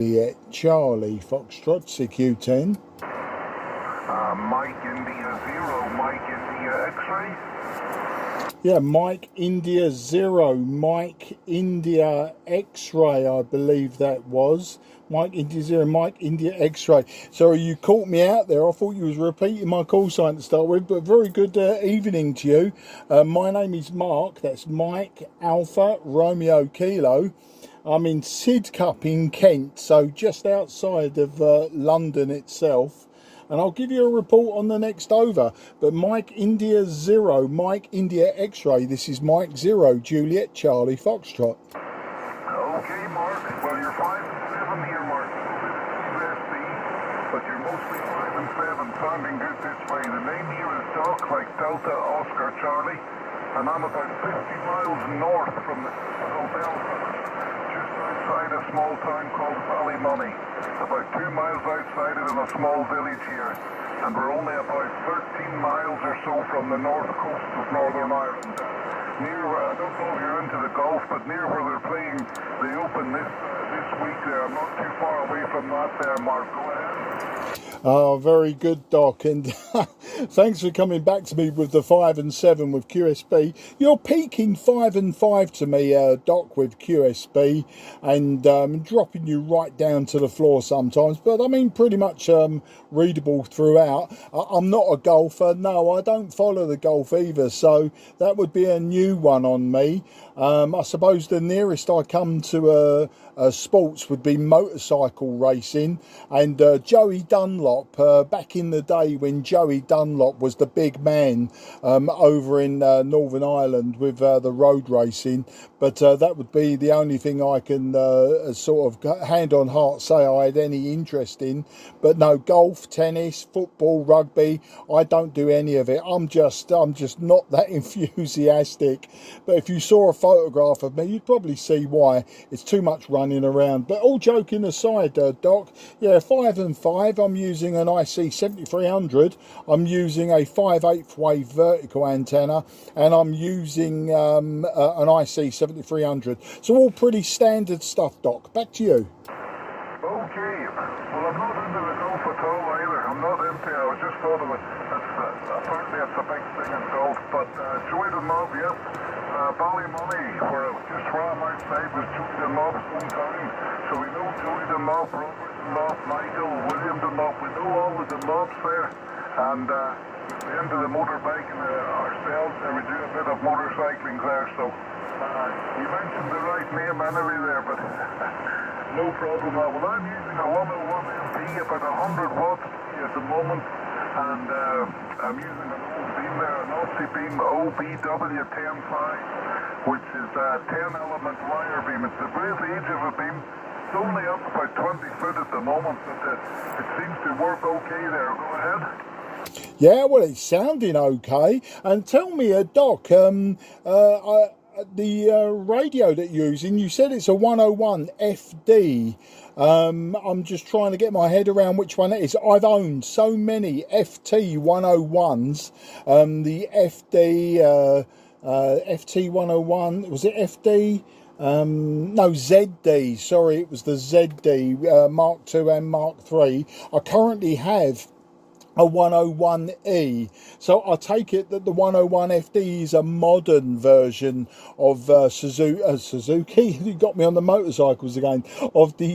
Yeah, Charlie Foxtrot, CQ10. Mike India 0, Mike India X-ray. Yeah, Mike India 0, Mike India X-ray, I believe that was. Mike India 0, Mike India X-ray. Sorry, you caught me out there. I thought you was repeating my call sign to start with, but very good evening to you. My name is Mark. That's Mike Alpha Romeo Kilo. I'm in Sidcup in Kent, so just outside of London itself. And I'll give you a report on the next over. But Mike India 0, Mike India X-ray. This is Mike 0, Juliet Charlie Foxtrot. Okay, Mark. Well, you're 5 and 7 here, Mark. USD, but you're mostly 5 and 7. Sounding good this way. The name here is Doc, like Delta Oscar Charlie, and I'm about 50 miles north from the hotel, just outside a small town called Ballymoney. About 2 miles outside it in a small village here, and we're only about 13 miles or so from the north coast of Northern Ireland. Near, I don't know if you're into the golf, but near where they're playing the Open this week there. I'm not too far away from that there, Mark. Go ahead. Oh, very good, Doc, and thanks for coming back to me with the 5 and 7 with QSB. You're peaking 5 and 5 to me, Doc, with QSB, and dropping you right down to the floor sometimes, but I mean pretty much readable throughout. I'm not a golfer. No, I don't follow the golf either, so that would be a new one on me. I suppose the nearest I come to sports would be motorcycle racing, and Joey Dunlop, back in the day when Joey Dunlop was the big man over in Northern Ireland with the road racing, but that would be the only thing I can sort of hand on heart say I had any interest in. But no, golf, tennis, football, rugby, I don't do any of it. I'm just not that enthusiastic. But if you saw a photograph of me, you'd probably see why. It's too much running around. But all joking aside, Doc, yeah, 5 and 5. I'm using an IC-7300. I'm using a 5/8 wave vertical antenna, and I'm using an IC-7300. So all pretty standard stuff, Doc. Back to you. Okay. Well, I'm not into the golf at all either. I'm not into it. I just thought of it. Apparently it's a big thing in golf, but Joey Dunlop, yep. Ballymoney, just where I'm outside, was Joey Dunlop's hometown. So we know Joey Dunlop, Robert Dunlop, Michael, William Dunlop. We know all the Dunlops there. And we're into the motorbiking ourselves, and we do a bit of motorcycling there. So you mentioned the right name anyway there, but no problem. Well, I'm using a 101 MP, about 100 watts at the moment. And I'm using an old beam there, an Aussie beam OBW105, which is a 10-element wire beam. It's the brave age of a beam. It's only up about 20 foot at the moment, but it seems to work okay there. Go ahead. Yeah, well, it's sounding okay. And tell me, Doc, the radio that you're using, you said it's a 101 FD. I'm just trying to get my head around which one it is. I've owned so many FT 101s. The FD, FT 101, was it FD? No, ZD, sorry, it was the ZD, Mark II and Mark III. I currently have a 101E, so I take it that the 101 FD is a modern version of Suzuki. You got me on the motorcycles again, of the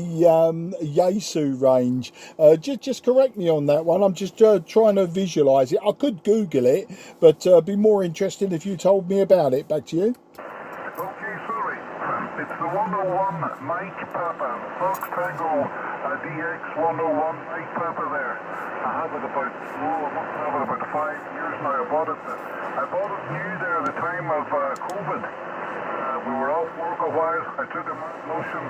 Yaesu range. Just correct me on that one. I'm just trying to visualize it. I could Google it, but be more interested if you told me about it. Back to you. Okay, sorry. It's the 101 Mike Papa, Fox Tango DX 101 Mike Papa there. I have it about, I must have it about 5 years now. I bought it new there at the time of COVID. We were off work a while. I took a motion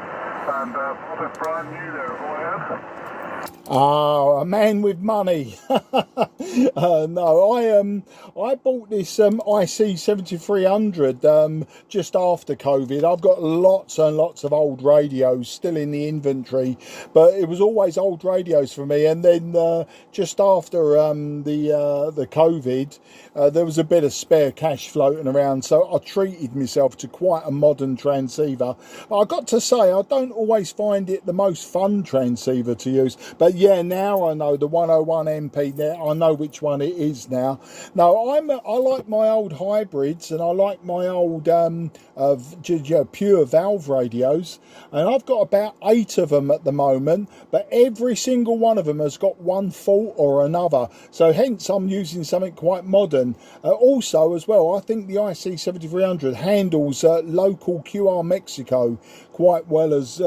and bought it brand new there. Go ahead. Ah, a man with money. No, I bought this IC-7300 just after COVID. I've got lots and lots of old radios still in the inventory, but it was always old radios for me. And then just after the COVID, there was a bit of spare cash floating around, so I treated myself to quite a modern transceiver. I got to say, I don't always find it the most fun transceiver to use, but yeah, now I know the 101 MP. Now I know which one it is now. No, I like my old hybrids, and I like my old pure valve radios, and I've got about 8 of them at the moment, but every single one of them has got one fault or another, so hence I'm using something quite modern. Also as well, I think the IC-7300 handles local QR Mexico quite well as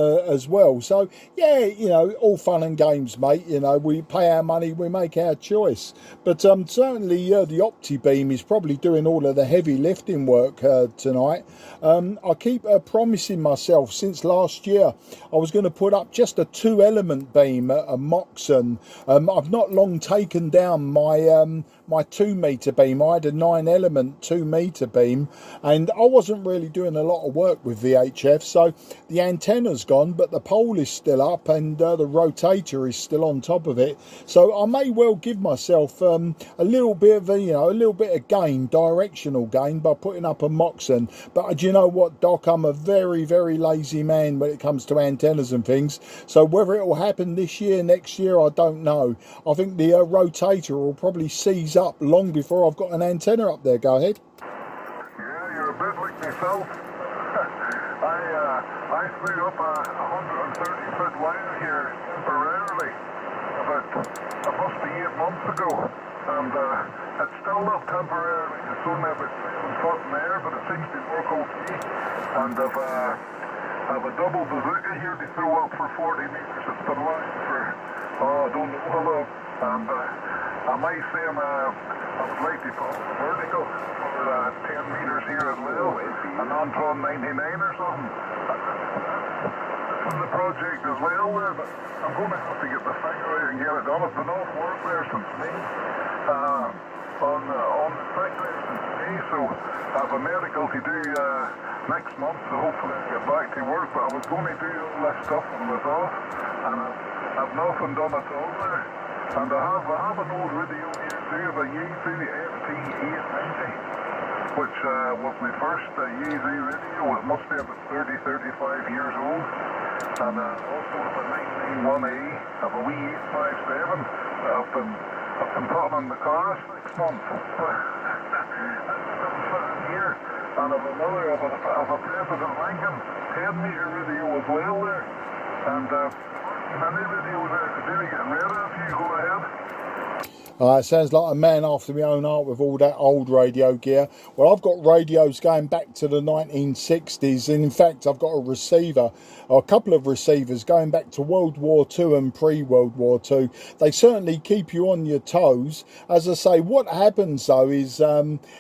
well. So yeah, you know, all fun and games, mate. You know, we pay our money, we make our choice. But certainly the OptiBeam is probably doing all of the heavy lifting work tonight. I keep promising myself since last year I was going to put up just a 2-element beam, a Moxon. I've not long taken down my my 2-meter beam. I had a 9-element 2-meter beam, and I wasn't really doing a lot of work with VHF, so the antenna's gone, but the pole is still up, and the rotator is still on top of it. So I may well give myself a little bit of a little bit of gain, directional gain, by putting up a Moxon. But do you know what, Doc? I'm a very, very lazy man when it comes to antennas and things. So whether it will happen this year, next year, I don't know. I think the rotator will probably seize up long before I've got an antenna up there. Go ahead. Yeah, you're a bit like myself. I threw up a 130-foot wire here temporarily about must be 8 months ago, and it's still up temporarily. It's only about 7 foot in the air, but it seems to work okay. And I've a double bazooka here to throw up for 40 meters. It's been lying for I don't know how long, and I might say I would like to put vertical for 10 meters here as well, an Antron 99 or something. From the project as well there, but I'm going to have to get the finger out and get it done. It's been off work there since May, on the sick there since May, so I have a medical to do next month, so hopefully I'll get back to work. But I was going to do all this stuff when I was off, and I've nothing done at all there. And I have an old radio here too, of a Yaesu FT890, which was my first Yaesu radio. It must be about 30-35 years old. And also have a 991A of a wee 857 that I've been putting in the car 6 months. Here, and I've another of a President Lincoln 10-meter radio as well there. And many videos there to do getting rid of. You go ahead. It sounds like a man after my own heart with all that old radio gear. Well, I've got radios going back to the 1960s, and in fact I've got a receiver, or a couple of receivers going back to World War II and pre-World War II. They certainly keep you on your toes. As I say, what happens though is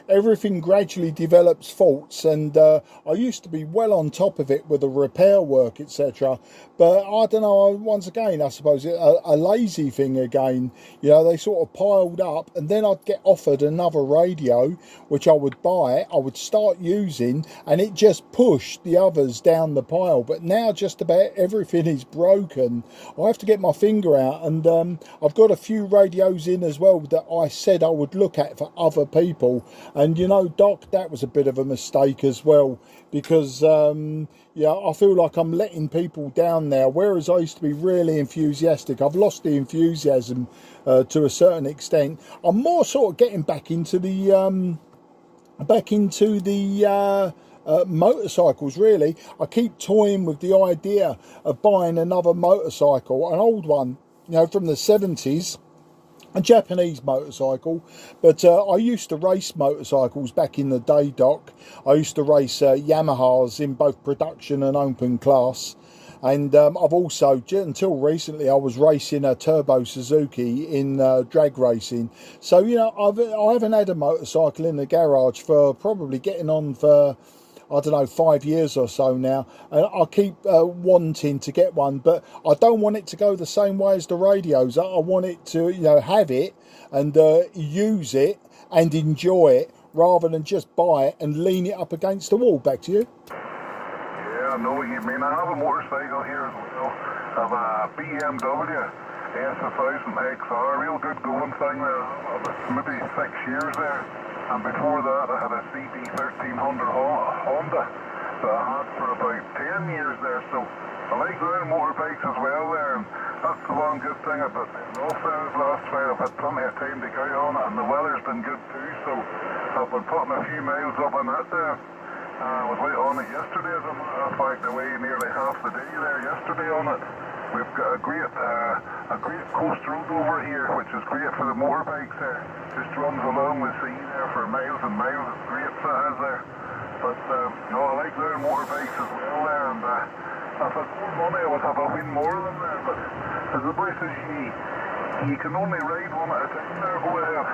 everything gradually develops faults, and I used to be well on top of it with the repair work, etc. But I don't know, once again, I suppose a lazy thing again. You know, they sort of piled up, and then I'd get offered another radio, which I would buy, I would start using, and it just pushed the others down the pile. But now just about everything is broken. I have to get my finger out, and I've got a few radios in as well that I said I would look at for other people. And you know, Doc, that was a bit of a mistake as well, because yeah, I feel like I'm letting people down now, whereas I used to be really enthusiastic. I've lost the enthusiasm to a certain extent. I'm more sort of getting back into the motorcycles, really. I keep toying with the idea of buying another motorcycle, an old one, you know, from the 70s. A Japanese motorcycle, but I used to race motorcycles back in the day, Doc. I used to race Yamahas in both production and open class, and I've also, until recently, I was racing a Turbo Suzuki in drag racing. So, you know, I haven't had a motorcycle in the garage for probably getting on for, I don't know, 5 years or so now, and I keep wanting to get one, but I don't want it to go the same way as the radios. I want it to, you know, have it and use it and enjoy it, rather than just buy it and lean it up against the wall. Back to you. Yeah, I know what you mean. I have a motorcycle here as well. I have a BMW S1000XR, real good going thing there. Maybe 6 years there. And before that I had a CQ10m Honda that I had for about 10 years there. So I like round motorbikes as well there, and that's the one good thing about it. Also, last while I've had plenty of time to go on it, and the weather's been good too, so I've been putting a few miles up on it there. I was out on it yesterday, as a matter of fact, away nearly half the day there yesterday on it. We've got a great coast road over here, which is great for the motorbikes there. Just runs along the sea there for miles and miles. It's great for it is there. But no, I like their motorbikes as well there, and if I had more money I would have a win more of them there, but as the boy says, you can only ride one at a time there, go ahead.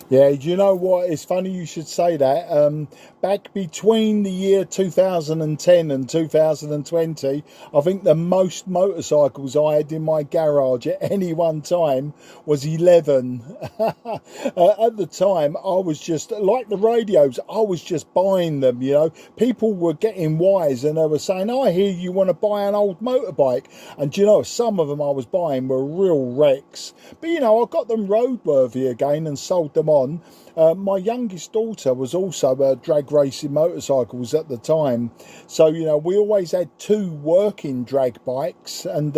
Yeah, do you know what? It's funny you should say that. Back between the year 2010 and 2020, I think the most motorcycles I had in my garage at any one time was 11. At the time, I was just, like the radios, I was just buying them, you know. People were getting wise and they were saying, I hear you want to buy an old motorbike. And do you know, some of them I was buying were real wrecks. But, you know, I got them roadworthy again and sold them on. My youngest daughter was also drag racing motorcycles at the time, so you know, we always had 2 working drag bikes, and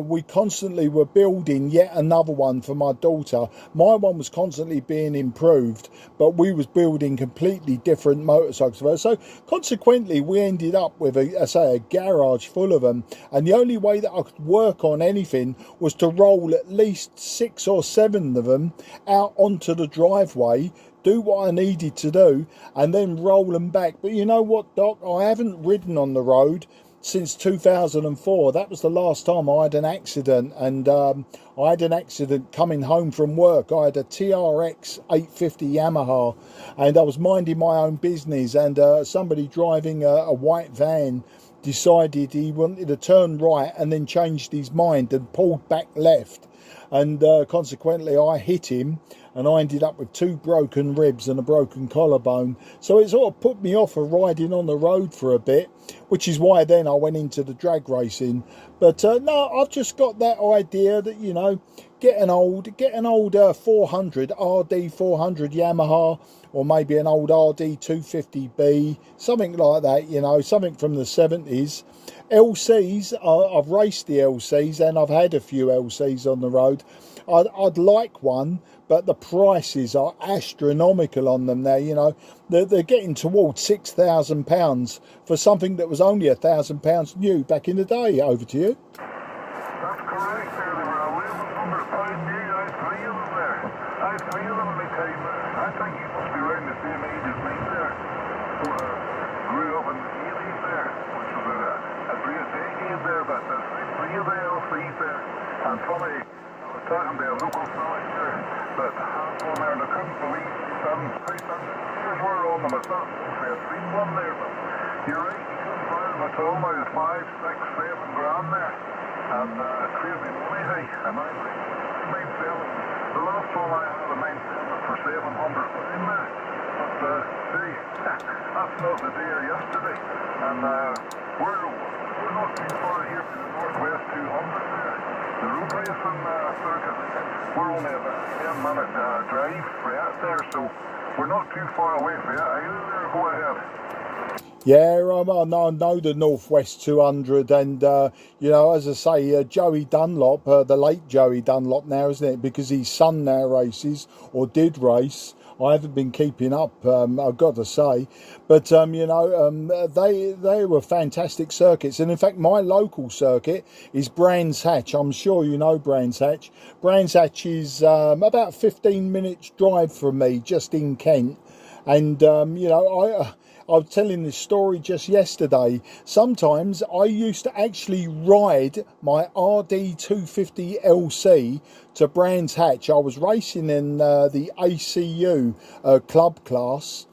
we constantly were building yet another one for my daughter. My one was constantly being improved, but we was building completely different motorcycles for her. So consequently, we ended up with a garage full of them. And the only way that I could work on anything was to roll at least 6 or 7 of them out onto the driveway, do what I needed to do, and then roll them back. But you know what, Doc? I haven't ridden on the road since 2004. That was the last time I had an accident, and I had an accident coming home from work. I had a TRX 850 Yamaha, and I was minding my own business, and somebody driving a white van decided he wanted to turn right and then changed his mind and pulled back left, and consequently I hit him, and I ended up with 2 broken ribs and a broken collarbone. So it sort of put me off of riding on the road for a bit, which is why then I went into the drag racing. But no, I've just got that idea that, you know, get an old 400 RD 400 Yamaha, or maybe an old RD 250B, something like that, you know, something from the 70s. LCs, I've raced the LCs, and I've had a few LCs on the road. I'd like one, but the prices are astronomical on them now. You know, they're getting towards £6,000 for something that was only £1,000 new back in the day. Over to you. That's correct there. They were £1,100 new. I had 3 of them there. I had 3 of them in my time. I think you must be around the same age as me there. Sort of grew up in the 80s there, which was a great decade there, but there's 3 of the LCs there. And funny, I was talking to a local fella here that had one there, and I couldn't believe how years were on them. It's not supposed to be a 3 one there, but you're right, you couldn't buy them at all now. 5, 6, 7 grand there. And crazy money, hey. And I might sell it. The last one I had, I might sell it for £700 there. But see, that's not the day or yesterday. And we're not too far here from the Northwest 200 there. The road racing circuit. We're only about a 10-minute drive for it there, so we're not too far away from it either there. Go ahead. Yeah, I know the Northwest 200, and you know, as I say, Joey Dunlop, the late Joey Dunlop now, isn't it? Because his son now races, or did race. I haven't been keeping up, I've got to say, but you know, they were fantastic circuits. And in fact, my local circuit is Brands Hatch. I'm sure you know Brands Hatch. Brands Hatch is about 15 minutes drive from me, just in Kent. And you know, I was telling this story just yesterday. Sometimes I used to actually ride my RD 250 LC to Brands Hatch. I was racing in the ACU club class,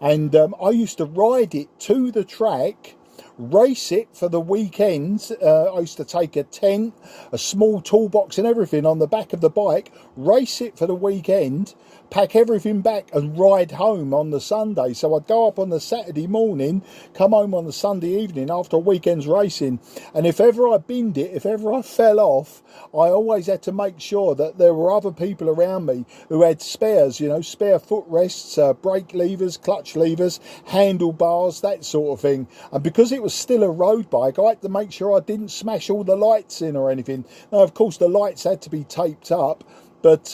and I used to ride it to the track, race it for the weekends. I used to take a tent, a small toolbox and everything on the back of the bike, race it for the weekend, pack everything back and ride home on the Sunday. So I'd go up on the Saturday morning, come home on the Sunday evening after a weekend's racing. And if ever I binned it, if ever I fell off, I always had to make sure that there were other people around me who had spares, you know, spare footrests, brake levers, clutch levers, handlebars, that sort of thing. And because it was still a road bike, I had to make sure I didn't smash all the lights in or anything. Now, of course, the lights had to be taped up, but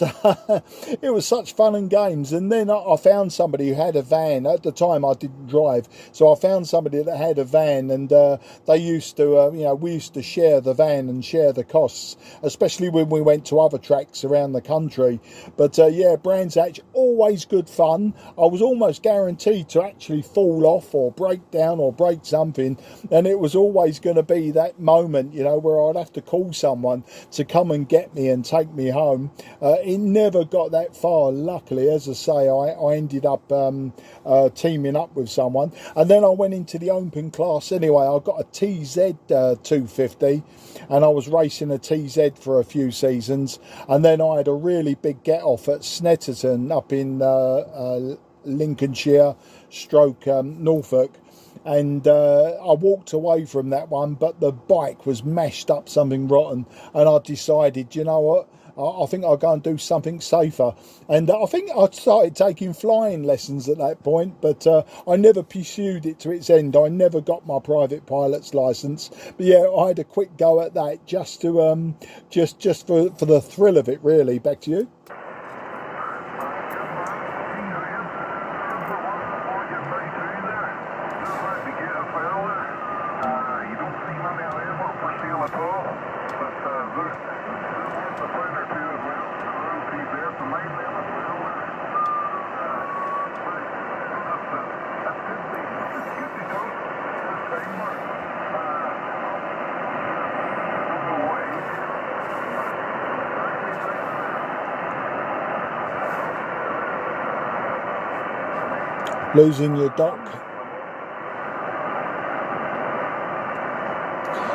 it was such fun and games. And then I found somebody who had a van. At the time I didn't drive, so I found somebody that had a van, and they used to you know, we used to share the van and share the costs, especially when we went to other tracks around the country. But yeah, Brands Hatch, always good fun. I was almost guaranteed to actually fall off or break down or break something, and it was always going to be that moment, you know, where I'd have to call someone to come and get me and take me home. It never got that far, luckily. As I say, I ended up teaming up with someone, and then I went into the open class anyway. I got a TZ 250, and I was racing a TZ for a few seasons, and then I had a really big get off at Snetterton up in Lincolnshire stroke Norfolk, and I walked away from that one, but the bike was mashed up something rotten, and I decided, you know what, I think I'll go and do something safer. And I think I started taking flying lessons at that point, but I never pursued it to its end. I never got my private pilot's license. But yeah, I had a quick go at that just to just for the thrill of it, really. Back to you. Losing your dock.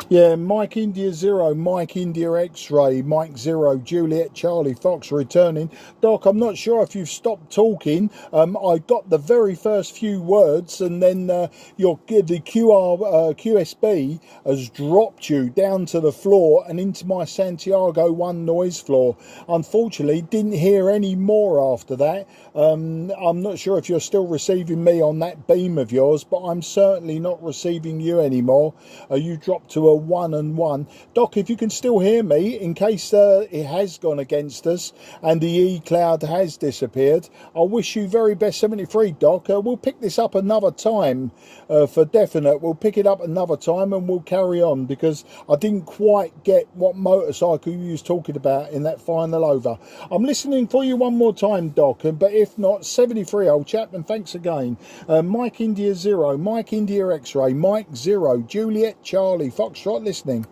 Yeah, Mike India 0, Mike India X-ray, Mike 0, Juliet Charlie Fox returning. Doc, I'm not sure if you've stopped talking. I got the very first few words, and then the QSB has dropped you down to the floor and into my Santiago 1 noise floor. Unfortunately, didn't hear any more after that. I'm not sure if you're still receiving me on that beam of yours, but I'm certainly not receiving you anymore. You dropped to a 1 and 1. Doc, if you can still hear me, in case it has gone against us and the E-cloud has disappeared, I wish you very best 73, Doc. We'll pick this up another time for definite. We'll pick it up another time and we'll carry on, because I didn't quite get what motorcycle you was talking about in that final over. I'm listening for you one more time, Doc, but if not, 73, old chap, and thanks again. Mike India 0, Mike India X-ray, Mike 0, Juliet Charlie Foxtrot listening.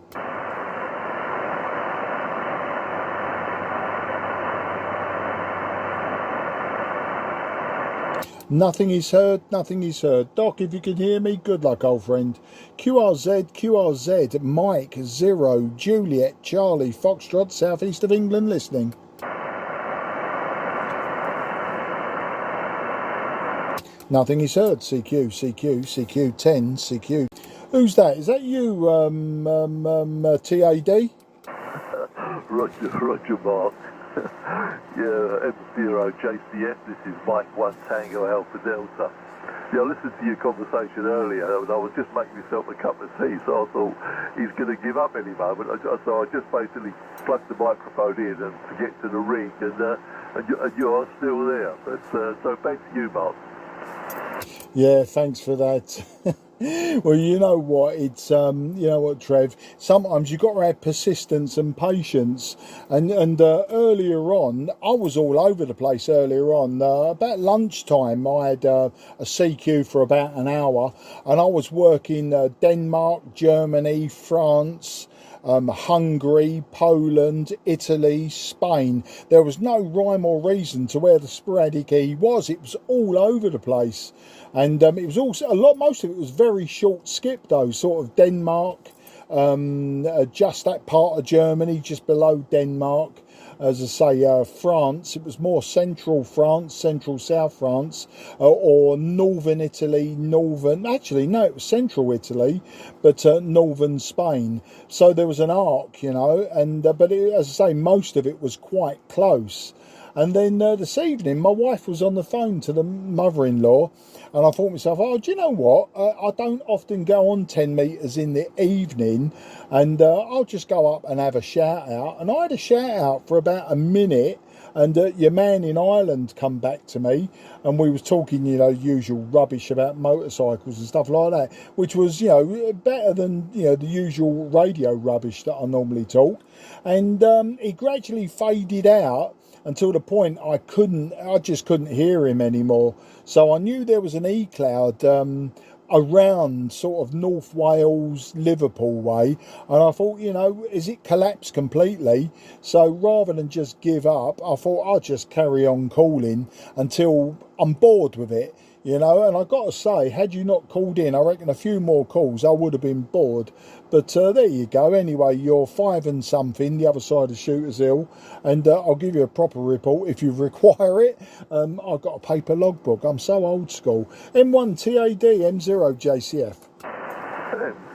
Nothing is heard, nothing is heard. Doc, if you can hear me, good luck, old friend. QRZ, Mike 0, Juliet Charlie Foxtrot, southeast of England, listening. Nothing is heard. CQ10, CQ. Who's that? Is that you, TAD? Roger, Mark. Yeah, M0 JCF, this is Mike 1 Tango Alpha Delta. Yeah, I listened to your conversation earlier, and I was just making myself a cup of tea, so I thought he's going to give up any moment. So I just basically plugged the microphone in and to get to the rig, and you are still there. But so back to you, Mark. Yeah, thanks for that. Well, you know what, it's you know what, Trev, sometimes you've got to have persistence and patience, and earlier on I was all over the place. Earlier on, about lunchtime, I had a CQ for about an hour, and I was working Denmark, Germany, France, Hungary, Poland, Italy, Spain. There was no rhyme or reason to where the sporadic E was. It was all over the place. And it was also most of it was very short skip though, sort of Denmark, just that part of Germany, just below Denmark. As I say, France, it was more central France, central South France, or northern Italy, actually no, it was central Italy, but northern Spain. So there was an arc, you know, and but as I say, most of it was quite close. And then this evening, my wife was on the phone to the mother-in-law, and I thought to myself, oh, do you know what? I don't often go on 10 metres in the evening, and I'll just go up and have a shout out. And I had a shout out for about a minute, and your man in Ireland come back to me, and we was talking, you know, usual rubbish about motorcycles and stuff like that, which was, you know, better than, you know, the usual radio rubbish that I normally talk. And he gradually faded out until the point I just couldn't hear him anymore. So I knew there was an E-cloud around sort of North Wales, Liverpool way, and I thought, you know, is it collapsed completely? So rather than just give up, I thought I'll just carry on calling until I'm bored with it, you know. And I got to say, had you not called in, I reckon a few more calls I would have been bored. But there you go. Anyway, you're 5 and something, the other side of Shooter's Hill, and I'll give you a proper report if you require it. I've got a paper logbook. I'm so old school. M1 TAD, M0 JCF.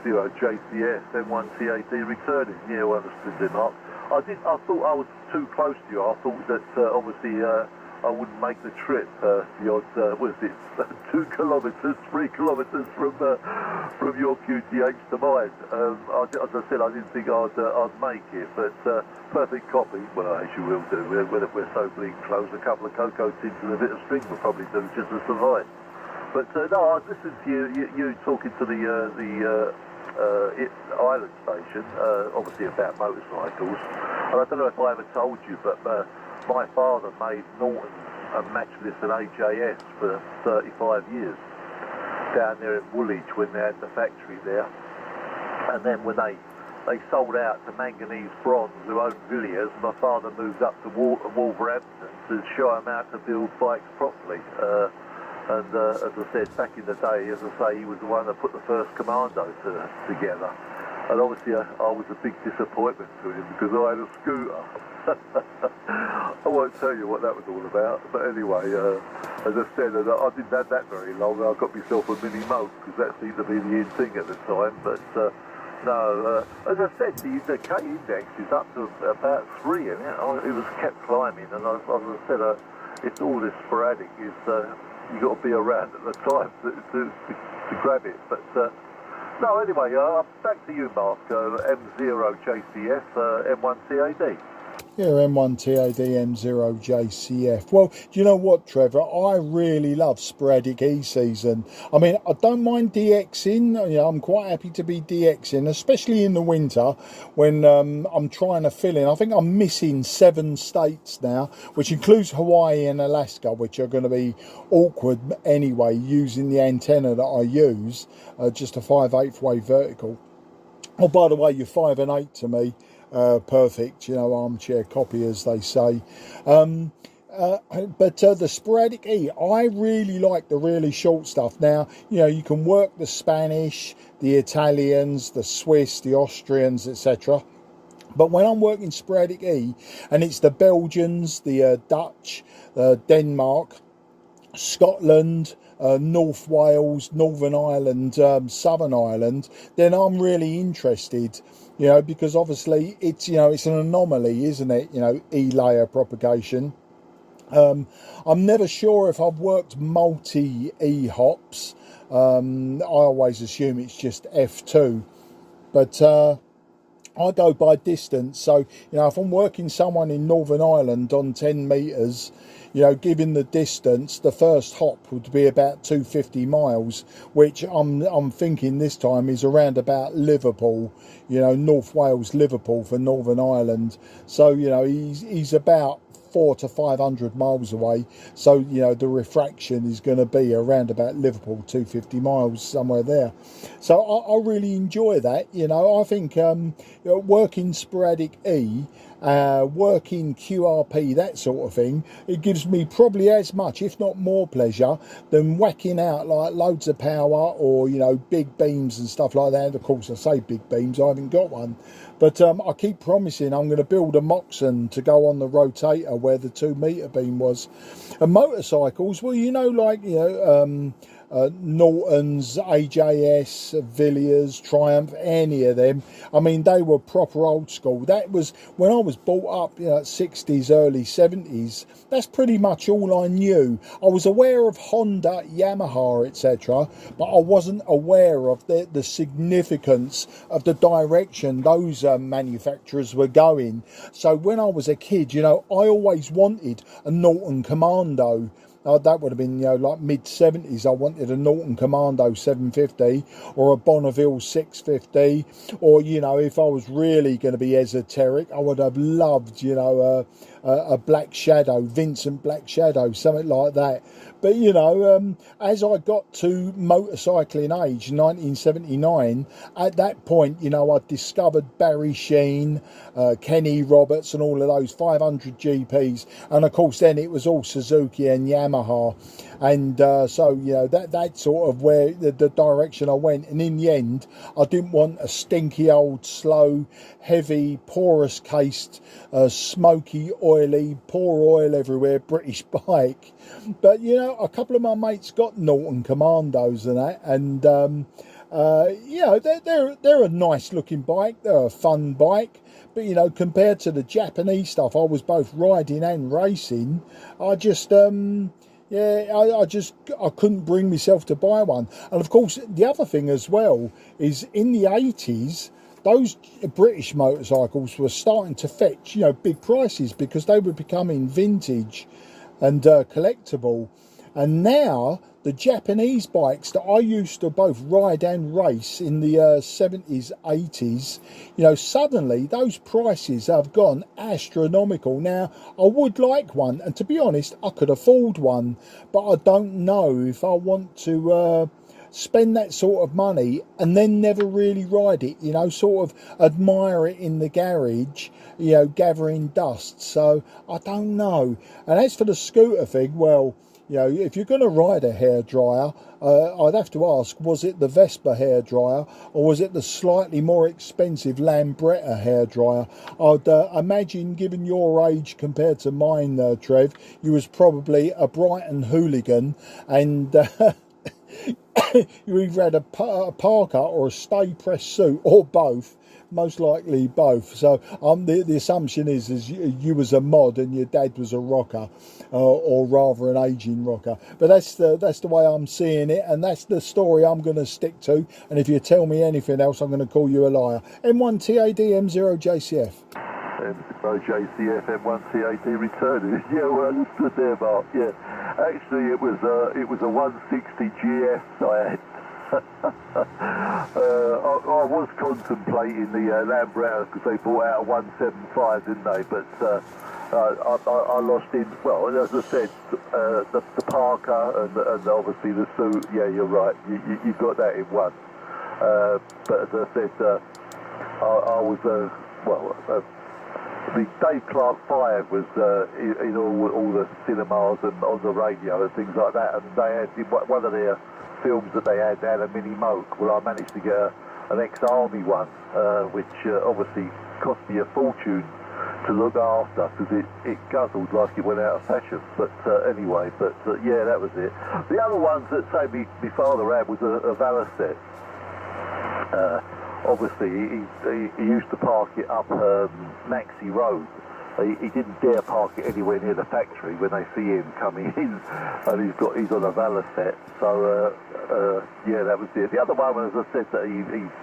M0 JCS, M1 TAD returning. Yeah, well understood there, Mark. I thought I was too close to you. I thought that obviously I wouldn't make the trip. The odd, what is it, 2 kilometres, 3 kilometres from your QTH to mine. As I said, I didn't think I'd make it, but perfect copy. Well, as you will do. We're so bleak close. A couple of cocoa tins and a bit of string will probably do just to survive. But no, I listened to you talking to the island station, obviously about motorcycles. And I don't know if I ever told you, but my father made Norton and Matchless and AJS for 35 years down there in Woolwich when they had the factory there. And then when they sold out to Manganese Bronze, who owned Villiers, my father moved up to Wolverhampton to show him how to build bikes properly. And as I said, back in the day, as I say, he was the one that put the first Commando together. And obviously I was a big disappointment to him because I had a scooter. I won't tell you what that was all about, but anyway, as I said, I didn't have that very long. I got myself a mini moke because that seemed to be the in thing at the time. But no, as I said, the K index is up to about 3, and it was kept climbing. And as I said, it's all this sporadic. You got to be around at the time to grab it. But no, anyway, back to you, Mark. M0 JCF, M1 TAD. Yeah, M1 TAD, M0 JCF. Well, do you know what, Trevor? I really love sporadic E-season. I mean, I don't mind DXing. You know, I'm quite happy to be DXing, especially in the winter when I'm trying to fill in. I think I'm missing 7 states now, which includes Hawaii and Alaska, which are going to be awkward anyway, using the antenna that I use, just a 5/8 way vertical. Oh, by the way, you're 5 and 8 to me. Perfect, you know, armchair copy, as they say. But the sporadic E, I really like the really short stuff. Now, you know, you can work the Spanish, the Italians, the Swiss, the Austrians, etc. But when I'm working sporadic E, and it's the Belgians, the Dutch, Denmark, Scotland, North Wales, Northern Ireland, Southern Ireland, then I'm really interested, you know, because obviously it's, you know, it's an anomaly, isn't it? You know, E-layer propagation. I'm never sure if I've worked multi-E hops. I always assume it's just F2, but I go by distance. So, you know, if I'm working someone in Northern Ireland on 10 metres, you know, given the distance, the first hop would be about 250 miles, which I'm thinking this time is around about Liverpool, you know, North Wales, Liverpool for Northern Ireland. So, you know, he's about 400 to 500 miles away, so you know the refraction is going to be around about Liverpool, 250 miles, somewhere there. So I really enjoy that. You know, I think working sporadic E, working QRP, that sort of thing, it gives me probably as much, if not more, pleasure than whacking out like loads of power or, you know, big beams and stuff like that. Of course, I say big beams, I haven't got one, but I keep promising I'm going to build a Moxon to go on the rotator where the 2 metre beam was. And motorcycles, well, you know, like, you know, Nortons, AJS, Villiers, Triumph, any of them. I mean, they were proper old school. That was when I was brought up, you know, 60s, early 70s. That's pretty much all I knew. I was aware of Honda, Yamaha, etc., but I wasn't aware of the significance of the direction those manufacturers were going. So when I was a kid, you know, I always wanted a Norton Commando. That would have been, you know, like mid-70s. I wanted a Norton Commando 750 or a Bonneville 650. Or, you know, if I was really going to be esoteric, I would have loved, you know, a Black Shadow, Vincent Black Shadow, something like that. But, you know, as I got to motorcycling age, 1979, at that point, you know, I discovered Barry Sheen, Kenny Roberts and all of those 500 GPs. And, of course, then it was all Suzuki and Yamaha. And so, you know, that's sort of where the direction I went. And in the end, I didn't want a stinky old, slow, heavy, porous cased, smoky, oily, pour oil everywhere British bike. But, you know, a couple of my mates got Norton Commandos and that. And, you know, they're a nice looking bike. They're a fun bike. But, you know, compared to the Japanese stuff I was both riding and racing, I just... yeah, I couldn't bring myself to buy one. And of course, the other thing as well is in the 80s, those British motorcycles were starting to fetch, you know, big prices because they were becoming vintage and collectible. And now the Japanese bikes that I used to both ride and race in the 70s, 80s, you know, suddenly those prices have gone astronomical. Now, I would like one, and to be honest, I could afford one, but I don't know if I want to spend that sort of money and then never really ride it, you know, sort of admire it in the garage, you know, gathering dust. So I don't know. And as for the scooter thing, well, you know, if you're going to ride a hairdryer, I'd have to ask, was it the Vespa hairdryer or was it the slightly more expensive Lambretta hairdryer? I'd imagine, given your age compared to mine, Trev, you was probably a Brighton hooligan and you either had a parka or a stay press suit or both. Most likely both. So the assumption is you was a mod and your dad was a rocker, or rather an aging rocker. But that's the way I'm seeing it, and that's the story I'm going to stick to. And if you tell me anything else, I'm going to call you a liar. M1TAD M0JCF. M0JCF M1TAD return. Yeah, well understood there, Mark. Yeah, actually it was a 160 GS I had. I was contemplating the Lambretta because they brought out a 175, didn't they? But I lost in, well, as I said, the parka and obviously the suit. Yeah, you're right. You got that in one. But as I said, I was the Dave Clark 5 was in all the cinemas and on the radio and things like that, and they had one of their films that they had a mini moke. Well, I managed to get an ex-army one, which obviously cost me a fortune to look after because it guzzled like it went out of fashion. But anyway, yeah, that was it. The other ones that say my father had was a Valicet. Obviously, he used to park it up Maxi Road. He didn't dare park it anywhere near the factory when they see him coming in, and he's on a Valicet. So yeah, that was it. The other one, as I said, that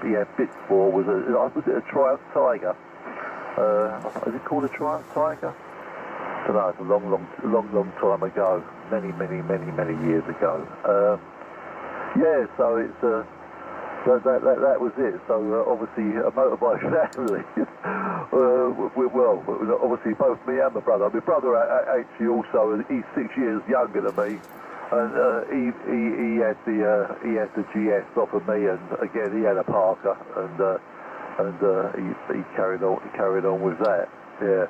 he had bits for was it a Triumph Tiger? Is it called a Triumph Tiger? I don't know. It's a long time ago. Many years ago. Yeah, so it's. So that was it. So obviously a motorbike family well, obviously both me and my brother. My brother actually also, he's 6 years younger than me, and he had the GS off of me, and again he had a Parker, and he carried on with that. Yeah.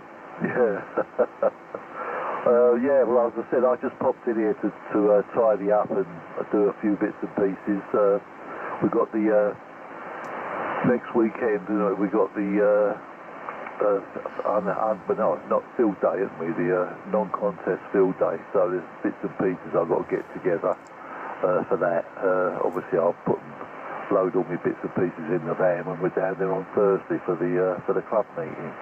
Yeah, well, as I said, I just popped in here to tidy up and do a few bits and pieces. We've got the next weekend, we got the not field day, isn't we? The non-contest field day. So there's bits and pieces I've got to get together for that. Obviously, I'll load all my bits and pieces in the van when we're down there on Thursday for the club meeting.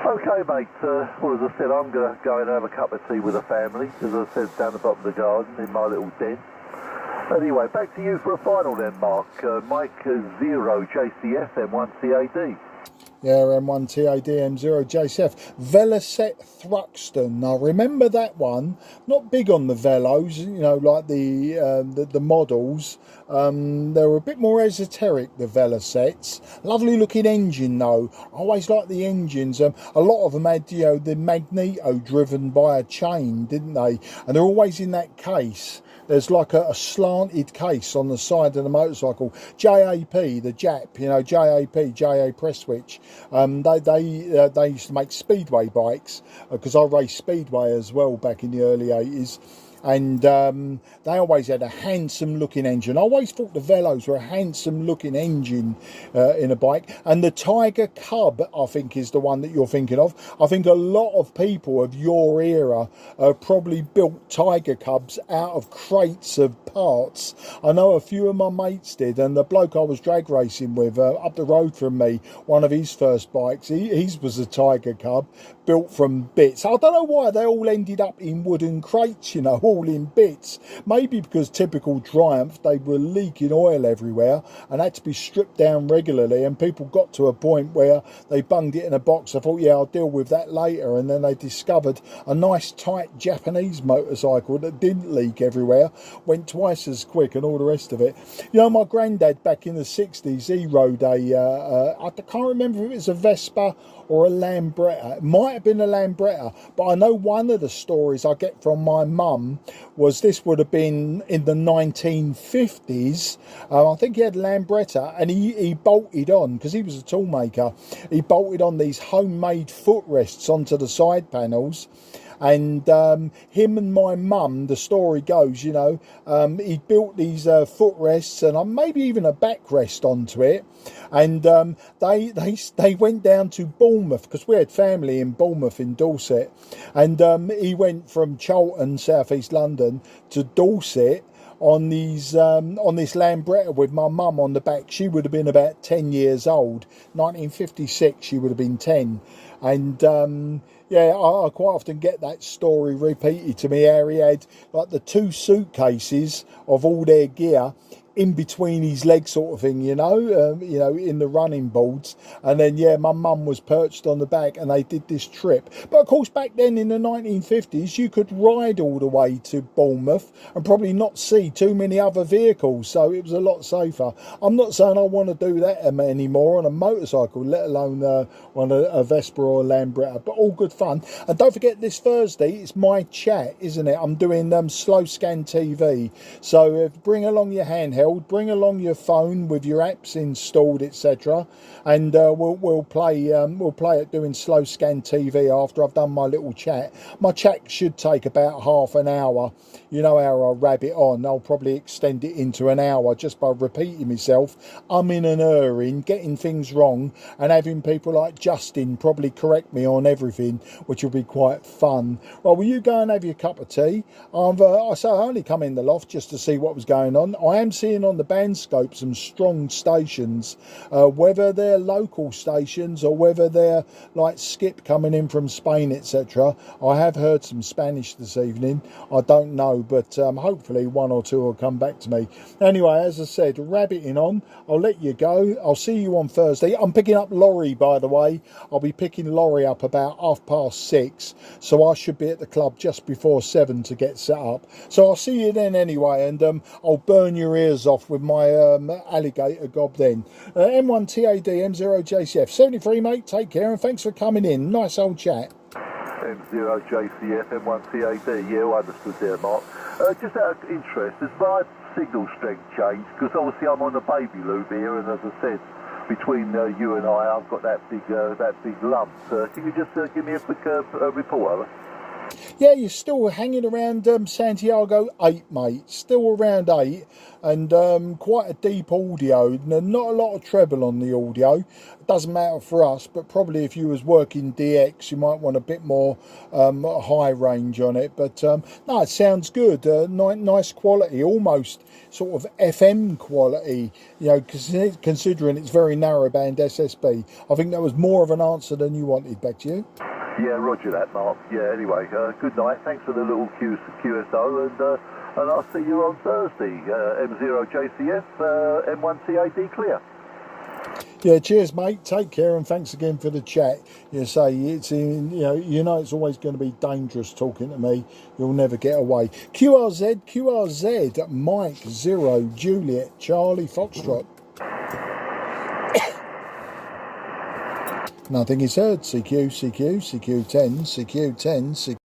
Okay, mate, well, as I said, I'm going to go and have a cup of tea with the family, as I said, down the bottom of the garden in my little den. Anyway, back to you for a final then, Mark. Mike 0 JCF M1 CAD. Yeah, M1 TAD M0 JCF. Velocet Thruxton. Now, remember that one? Not big on the velos, you know, like the models. They were a bit more esoteric, the Velocets. Lovely looking engine, though. I always liked the engines. A lot of them had, you know, the magneto driven by a chain, didn't they? And they're always in that case. There's like a slanted case on the side of the motorcycle. JAP, the Jap, you know, JA press switch. They used to make speedway bikes, because I raced speedway as well back in the early 80s. And they always had a handsome looking engine. I always thought the Velos were a handsome looking engine in a bike. And the Tiger Cub, I think, is the one that you're thinking of. I think a lot of people of your era probably built Tiger Cubs out of crates of parts. I know a few of my mates did, and the bloke I was drag racing with up the road from me, one of his first bikes, his was a Tiger Cub built from bits. I don't know why they all ended up in wooden crates, you know, all in bits. Maybe because typical Triumph, they were leaking oil everywhere and had to be stripped down regularly, and people got to a point where they bunged it in a box. I thought, yeah, I'll deal with that later, and then they discovered a nice tight Japanese motorcycle that didn't leak everywhere, went twice as quick and all the rest of it. You know, my granddad back in the 60s, he rode I can't remember if it was a Vespa or a Lambretta. It might have been a Lambretta, but I know one of the stories I get from my mum was this would have been in the 1950s. I think he had Lambretta, and he bolted on, because he was a toolmaker, he bolted on these homemade footrests onto the side panels. And him and my mum, the story goes, you know, he built these footrests and maybe even a backrest onto it. And they went down to Bournemouth, because we had family in Bournemouth in Dorset. And he went from Charlton, South East London, to Dorset on this Lambretta with my mum on the back. She would have been about 10 years old. 1956, she would have been 10. And yeah, I quite often get that story repeated to me, how he had like the 2 suitcases of all their gear in between his legs, sort of thing, you know, in the running boards. And then, yeah, my mum was perched on the back, and they did this trip. But of course, back then in the 1950s, you could ride all the way to Bournemouth and probably not see too many other vehicles, so it was a lot safer. I'm not saying I want to do that anymore on a motorcycle, let alone on a Vespa or a Lambretta, but all good fun. And don't forget, this Thursday, it's my chat, isn't it? I'm doing Slow Scan TV, so bring along your handheld, bring along your phone with your apps installed, etc., and we'll play it doing Slow Scan TV after I've done my little chat. My chat should take about half an hour. You know how I rabbit on. I'll probably extend it into an hour just by repeating myself, umming and erring, getting things wrong, and having people like Justin probably correct me on everything, which will be quite fun. Well, will you go and have your cup of tea? I only come in the loft just to see what was going on. I am seeing on the Bandscope some strong stations, whether they're local stations or whether they're like Skip coming in from Spain, etc. I have heard some Spanish this evening. I don't know, but hopefully 1 or 2 will come back to me. Anyway, as I said, rabbiting on. I'll let you go. I'll see you on Thursday. I'm picking up Laurie, by the way. I'll be picking Laurie up about 6:30, so I should be at the club just before 7 to get set up. So I'll see you then anyway, and I'll burn your ears buzzers off with my alligator gob then. M1TAD M0JCF 73, mate, take care and thanks for coming in. Nice old chat. M0JCF, M1TAD, yeah, I understood there, Mark. Just out of interest, has my signal strength changed? Because obviously I'm on a baby loop here, and as I said, between you and I've got that big lump. Can you just give me a quick report, over? Yeah, you're still hanging around Santiago 8, mate. Still around 8, and quite a deep audio. Not a lot of treble on the audio. It doesn't matter for us, but probably if you was working DX, you might want a bit more high range on it. But no, it sounds good. Nice quality, almost sort of FM quality. You know, considering it's very narrowband SSB. I think that was more of an answer than you wanted. Back to you. Yeah, roger that, Mark. Yeah, anyway, good night. Thanks for the little QSO, and I'll see you on Thursday. M0JCF, M1TAD clear. Yeah, cheers, mate. Take care, and thanks again for the chat. You say it's you know it's always going to be dangerous talking to me. You'll never get away. QRZ, Mike 0 Juliet Charlie Foxtrot. Nothing is heard. CQ10, CQ10, CQ10, CQ.